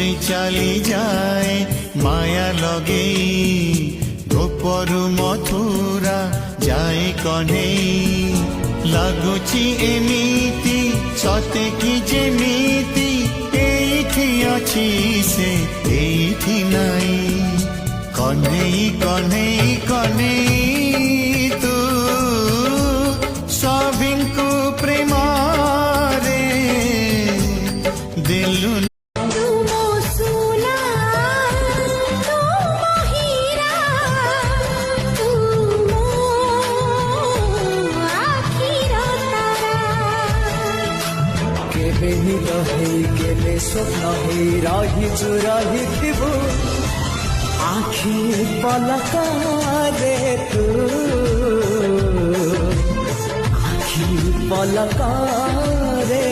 दूरे चली जाए माया लगे गोपरु मथुरा जाए कने लगुची एमिति सते कि जेमिति एइठी अछि से एइठी नाई कन्हई कन्हई कन्हई तू सभिंकु प्रेमारे दिलु केबे स्वप्न हे रही चुराही थिबु आखि पलकारे तू आखि पलकारे